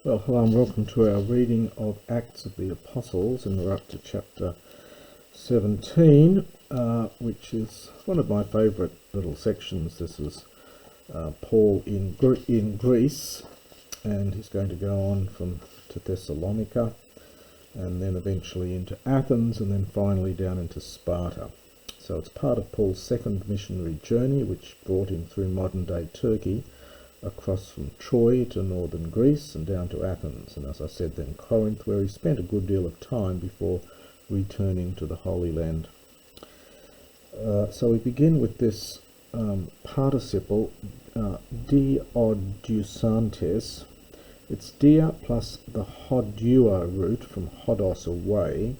Well, hello and welcome to our reading of Acts of the Apostles, and we're up to chapter 17, which is one of my favourite little sections. This is Paul in Greece, and he's going to go on to Thessalonica, and then eventually into Athens, and then finally down into Sparta. So it's part of Paul's second missionary journey, which brought him through modern-day Turkey, across from Troy to northern Greece and down to Athens, and as I said then Corinth, where he spent a good deal of time before returning to the Holy Land. So we begin with this participle, diodeusantes. It's dia plus the hodua root from hodos, away.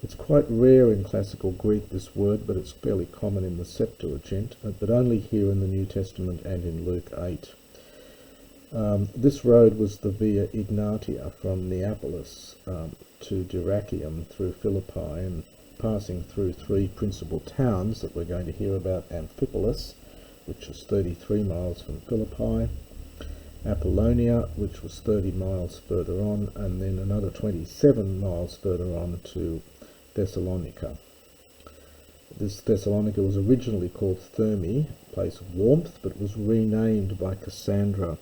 It's quite rare in classical Greek, this word, but it's fairly common in the Septuagint, but only here in the New Testament and in Luke 8. This road was the Via Ignatia from Neapolis to Dyrrhachium through Philippi, and passing through three principal towns that we're going to hear about: Amphipolis, which was 33 miles from Philippi; Apollonia, which was 30 miles further on, and then another 27 miles further on to Thessalonica. This Thessalonica was originally called Thermi, place of warmth, but was renamed by Cassandra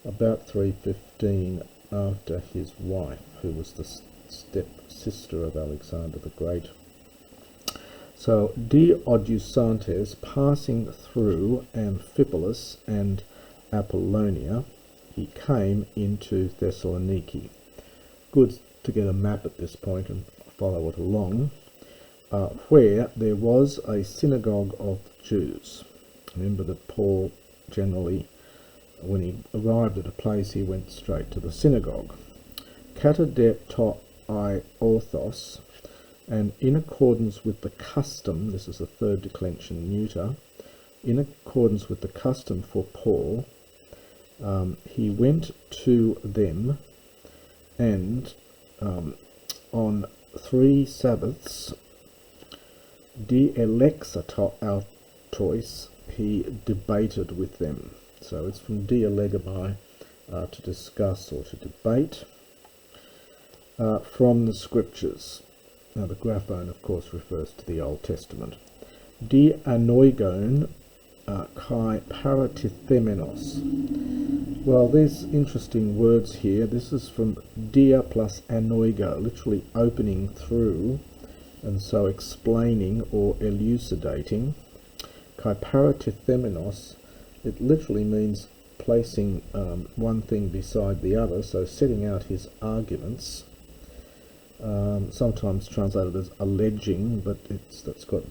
about 315 after his wife, who was the step-sister of Alexander the Great. So, diodeusantes, passing through Amphipolis and Apollonia, he came into Thessaloniki. Good to get a map at this point and follow it along, where there was a synagogue of Jews. Remember that Paul generally, when he arrived at a place, he went straight to the synagogue. Kata de to I orthos, and in accordance with the custom, this is the third declension neuter, in accordance with the custom for Paul, he went to them, and on 3 Sabbaths, dialexato autois, he debated with them. So it's from dialegomai, to discuss or to debate, from the scriptures. Now the graphone, of course, refers to the Old Testament. Dianoigon kai paratithemenos. Well, there's interesting words here. This is from dia plus anoigo, literally opening through, and so explaining or elucidating. Kai paratithemenos, it literally means placing one thing beside the other, so setting out his arguments. Sometimes translated as alleging, but that's got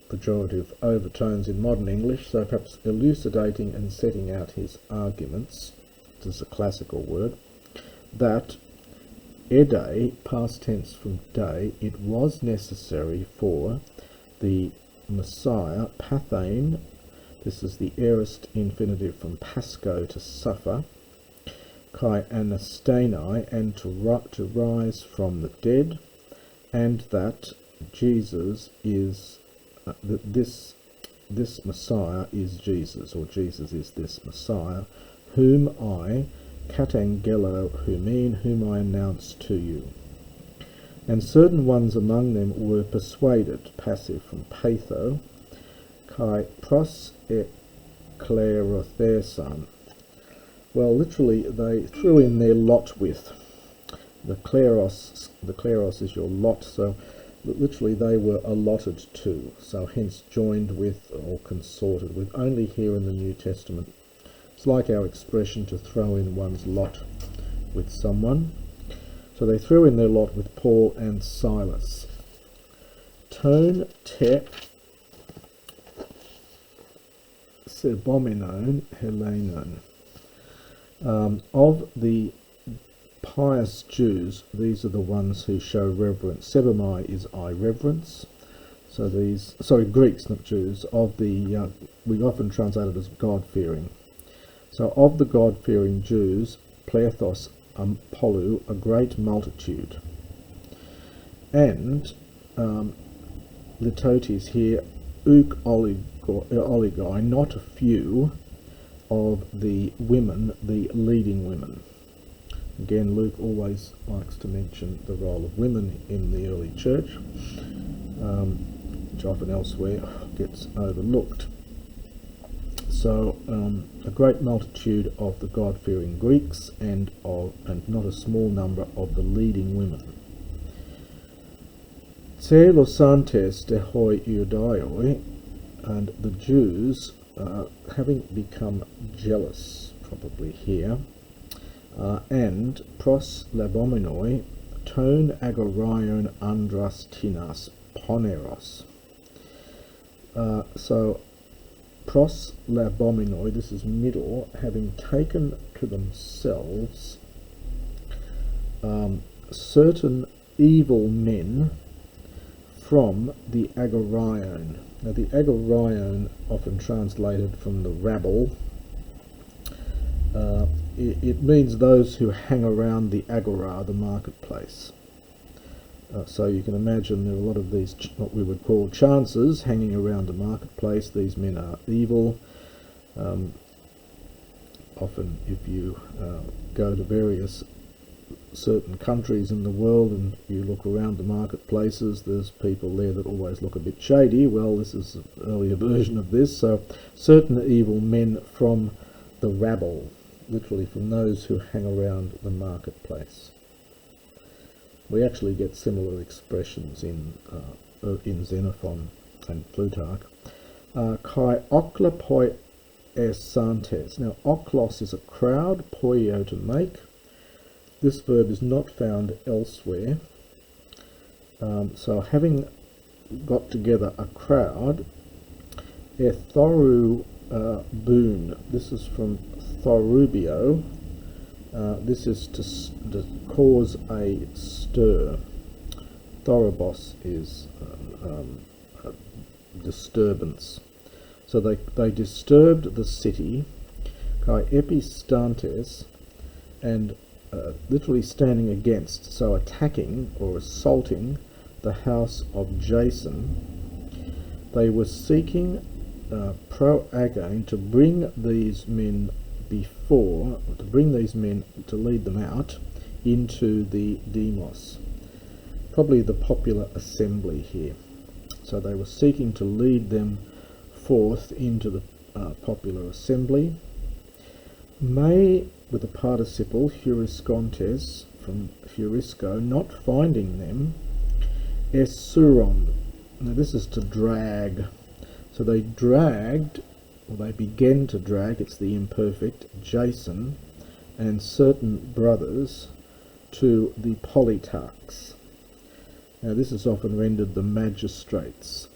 pejorative overtones in modern English, so perhaps elucidating and setting out his arguments. This is a classical word. That ede, past tense from day, it was necessary for the Messiah, pathane, this is the aorist infinitive from pasco, to suffer, kai anastenai, and to rise from the dead, and that Jesus is this Messiah is Jesus, or Jesus is this Messiah, whom I, katangelo humin, whom I announce to you. And certain ones among them were persuaded, passive from patho, kai pros eklerothesan. Well, literally, they threw in their lot with. The kleros is your lot, so literally they were allotted to, so hence joined with or consorted with, only here in the New Testament. It's like our expression to throw in one's lot with someone. So they threw in their lot with Paul and Silas. Ton te sebomenon helenon. Of the pious Jews, these are the ones who show reverence. Sebomai is I reverence. So Greeks, not Jews. Of the, we often translate it as God-fearing. So of the God-fearing Jews, plethos polu, a great multitude. And litotes here, uk oligoi, not a few of the women, the leading women. Again, Luke always likes to mention the role of women in the early church, which often elsewhere gets overlooked. So a great multitude of the God-fearing Greeks and not a small number of the leading women. Te losantes de hoi Iudaioi, and the Jews, having become jealous, probably here, and pros labominoi ton agorion andras tinas poneros. So pros labominoi, this is middle, having taken to themselves certain evil men from the agorion. Now the agorion, often translated from the rabble, it means those who hang around the agora, the marketplace. So you can imagine there are a lot of these, what we would call chancers, hanging around the marketplace. These men are evil. Often if you go to various certain countries in the world and you look around the marketplaces, there's people there that always look a bit shady. Well, this is an earlier version of this. So certain evil men from the rabble, literally from those who hang around the marketplace. We actually get similar expressions in Xenophon and Plutarch. Kai oklopoi esantes. Now, oklos is a crowd, poio to make. This verb is not found elsewhere. So having got together a crowd, ethoru boon. This is from thorubio. This is to cause a stir. Thorobos is a disturbance. So they disturbed the city, kai epistantes, and literally standing against, so attacking or assaulting the house of Jason. They were seeking pro again to bring these men to lead them out into the demos, probably the popular assembly here. So they were seeking to lead them forth into the popular assembly. May, with a participle, heuriscontes, from heurisco, not finding them, essuron. Now this is to drag. So they dragged, or they began to drag, it's the imperfect, Jason and certain brothers to the politarchs. Now this is often rendered the magistrates,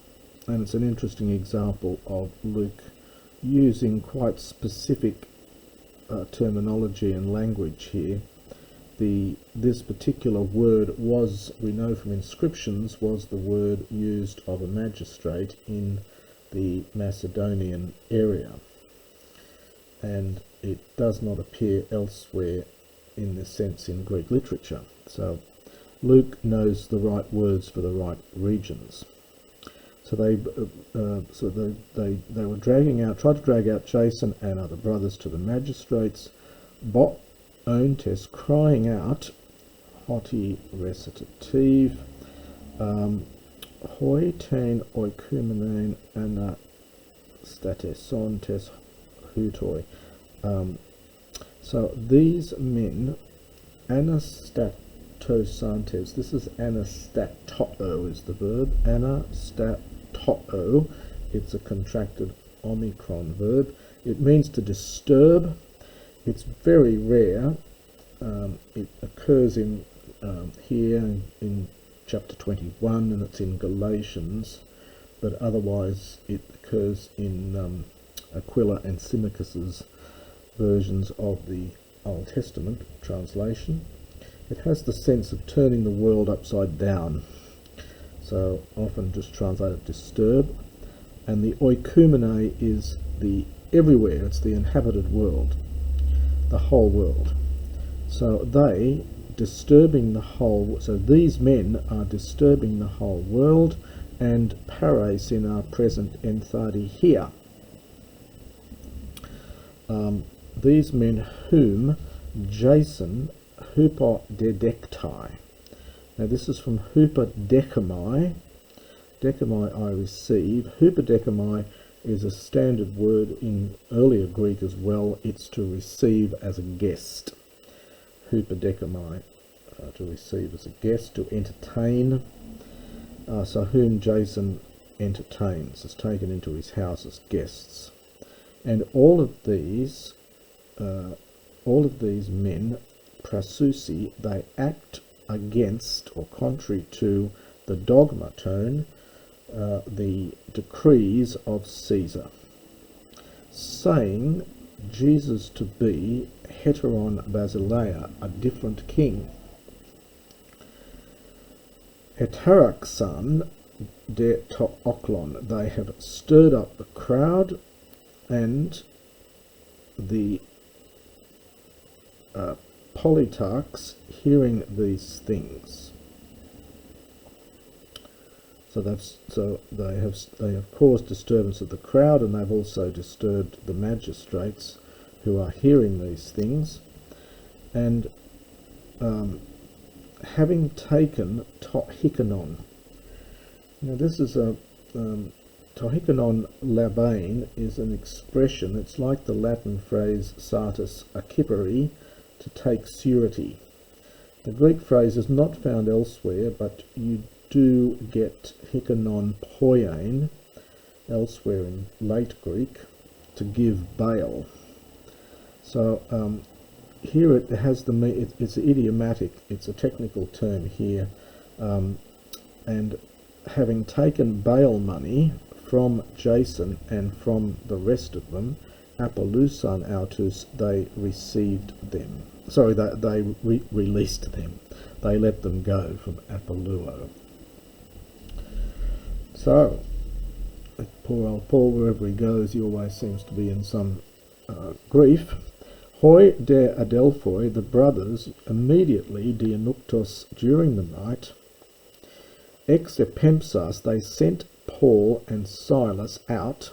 and it's an interesting example of Luke using quite specific terminology and language here. This particular word was, we know from inscriptions, was the word used of a magistrate in the Macedonian area, and it does not appear elsewhere in this sense in Greek literature. So Luke knows the right words for the right regions. So they were tried to drag out Jason and other brothers to the magistrates. Bo ontes, crying out, hoti recitative, hoi ten oikumenein anastateson tes hutoi. So these men, anastatosantes, this is anastatoo is the verb, anastatoo. It's a contracted omicron verb. It means to disturb. It's very rare. It occurs in here in chapter 21, and it's in Galatians, but otherwise it occurs in Aquila and Symmachus's versions of the Old Testament translation. It has the sense of turning the world upside down, so often just translated disturb. And the oikumene is the everywhere, it's the inhabited world, the whole world. So they disturbing the whole, so these men are disturbing the whole world, and pares in our present enthadi here. These men whom Jason, hupodedektai. Now this is from hupodecamai. Decamai I receive. Hupodecamai is a standard word in earlier Greek as well. It's to receive as a guest. Hupodecamai, to receive as a guest, to entertain. So whom Jason entertains, is taken into his house as guests. And all of these men, prasusi, they act against or contrary to the dogmaton, the decrees of Caesar, saying Jesus to be heteron basileia, a different king. Heteraxan de to oklon, they have stirred up the crowd, and the politarchs hearing these things. So they have caused disturbance of the crowd, and they've also disturbed the magistrates who are hearing these things, and having taken tohikanon. Now this is a tohikanon labain is an expression. It's like the Latin phrase satis accipere, to take surety. The Greek phrase is not found elsewhere, but you do get hikanon poiein elsewhere in late Greek, to give bail. So here it has it's idiomatic, it's a technical term here, and having taken bail money from Jason and from the rest of them, apolusan autus, they received them. Sorry, they released them. They let them go from apoluo. So, poor old Paul, wherever he goes, he always seems to be in some grief. Hoi de adelphoi, the brothers, immediately dianuktos during the night, ex epempsas, they sent Paul and Silas out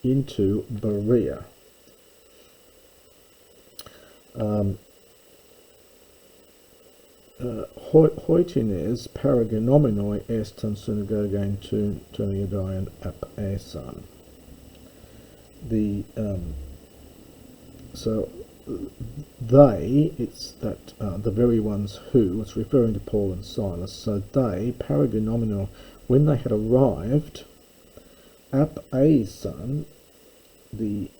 into Berea. Hoitines paragenomenoi estan synagogain tuniadian ap asan. So they, it's that the very ones who, it's referring to Paul and Silas, so they, paragenomenoi, when they had arrived, ap asan, they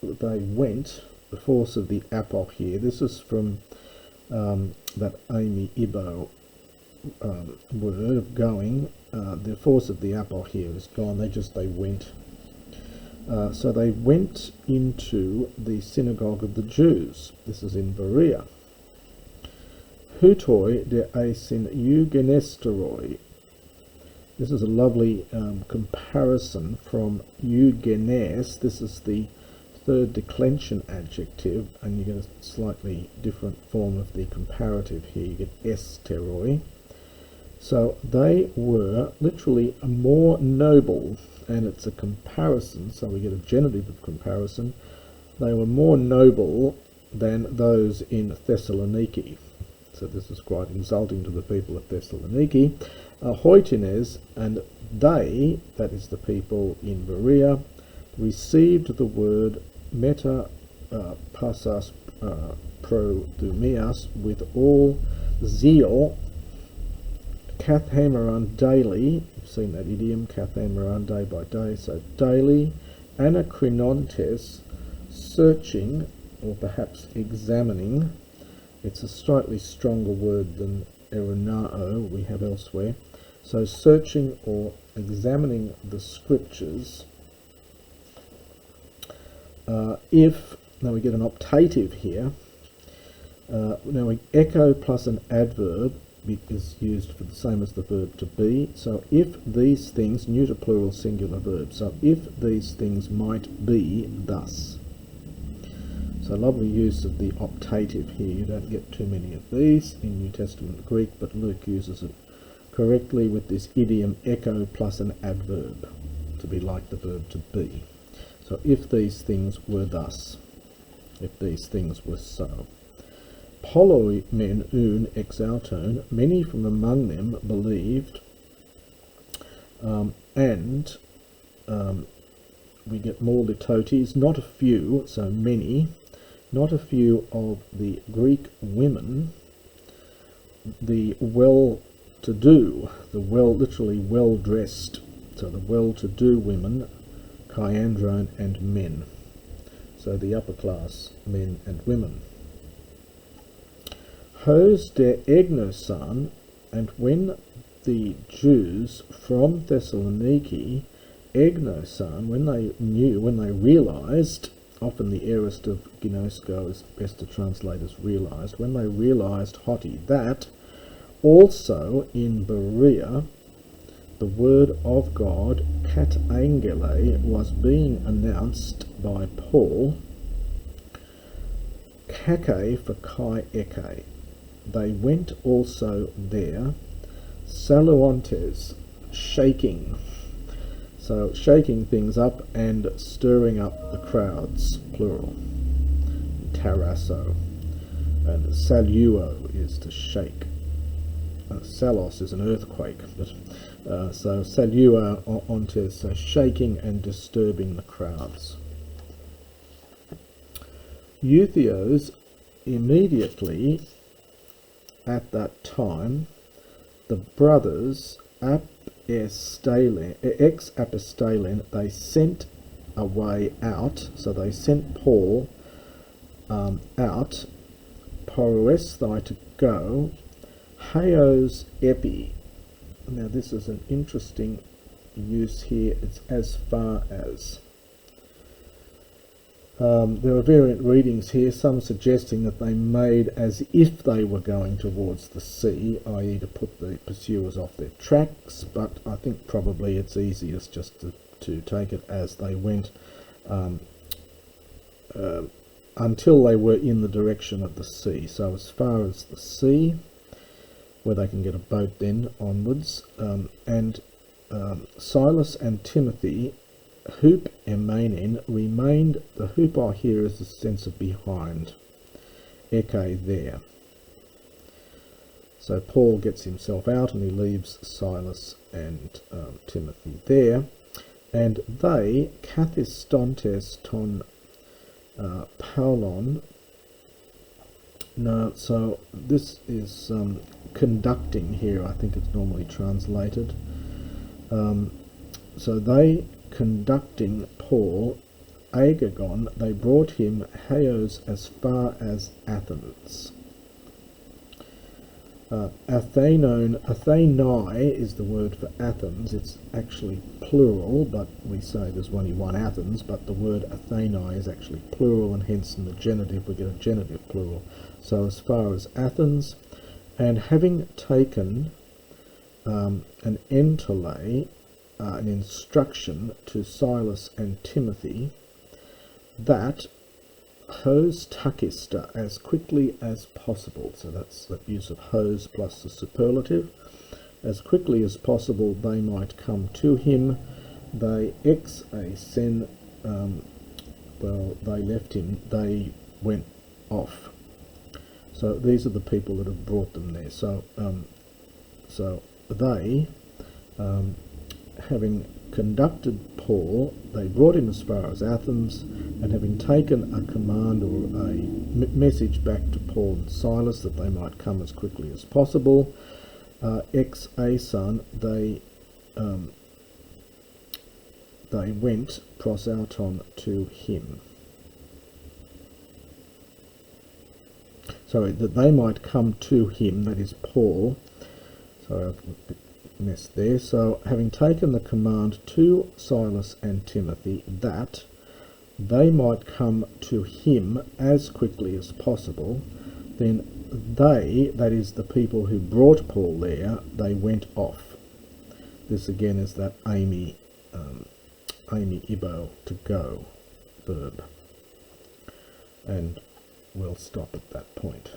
went, the force of the apo here, this is from that Amy Ibo word of going, the force of the apo here is gone, they went. So they went into the synagogue of the Jews. This is in Berea. Hutoi de asin eugenesteroi. This is a lovely comparison from eugenes. This is the third declension adjective, and you get a slightly different form of the comparative here. You get esteroi. So they were literally more noble, and it's a comparison, so we get a genitive of comparison. They were more noble than those in Thessaloniki. So this is quite insulting to the people of Thessaloniki. Hoitines, and they, that is the people in Berea, received the word meta passas pro dumias with all zeal, kathameron daily. You've seen that idiom, kathameron, day by day, so daily, anachronontes, searching or perhaps examining. It's a slightly stronger word than eronao we have elsewhere. So searching or examining the scriptures. Now we get an optative here. Now we echo plus an adverb is used for the same as the verb to be. So if these things, neuter plural singular verb. So if these things might be thus. So lovely use of the optative here. You don't get too many of these in New Testament Greek, but Luke uses it correctly with this idiom echo plus an adverb to be like the verb to be. So if these things were thus, if these things were so. holloi men un ex auton, many from among them believed, and we get more litotes, not a few, so many, not a few of the Greek women, the well-to-do, literally well-dressed, so the well-to-do women, Kaiandrone and men, so the upper class men and women. Hos der Egnosan, and when the Jews from Thessaloniki, Egnosan, when they realized, often the aorist of ginosko is best to translate as realized, when they realized, hoti, that also in Berea the word of God, kat angele, was being announced by Paul, kake for kai eke. They went also there, saluantes, shaking, so shaking things up and stirring up the crowds, plural, tarasso, and saluo is to shake. Salos is an earthquake, but so salua ontes, so shaking and disturbing the crowds. Euthios, immediately at that time, the brothers ex-apostelen, they sent away out, so they sent Paul out, poruesthai, to go, Haos epi. Now this is an interesting use here. It's as far as. There are variant readings here, some suggesting that they made as if they were going towards the sea, i.e. to put the pursuers off their tracks, but I think probably it's easiest just to take it as they went until they were in the direction of the sea. So as far as the sea, where they can get a boat then onwards, and Silas and Timothy, hoop emanen, remained. The hoopa here is the sense of behind, eke there. So Paul gets himself out and he leaves Silas and Timothy there, and they kathistontes ton Paulon. Now, so this is conducting here, I think it's normally translated. So they conducting Paul, agagon, they brought him Haos as far as Athens. Athenai is the word for Athens. It's actually plural, but we say there's only one Athens, but the word Athenai is actually plural, and hence in the genitive we get a genitive plural. So as far as Athens, and having taken an entole, an instruction to Silas and Timothy, that hos takista, as quickly as possible, so that's the use of hos plus the superlative, as quickly as possible they might come to him, they ex a sen, well, they left him, they went off. So these are the people that have brought them there. So so they, having conducted Paul, they brought him as far as Athens, and having taken a command or a message back to Paul and Silas that they might come as quickly as possible, ex ason, they went prosauton to him. Sorry, that they might come to him, that is Paul. Sorry, I've messed there. So, having taken the command to Silas and Timothy that they might come to him as quickly as possible, then they, that is the people who brought Paul there, they went off. This again is that Amy Ibo, to go verb. And we'll stop at that point.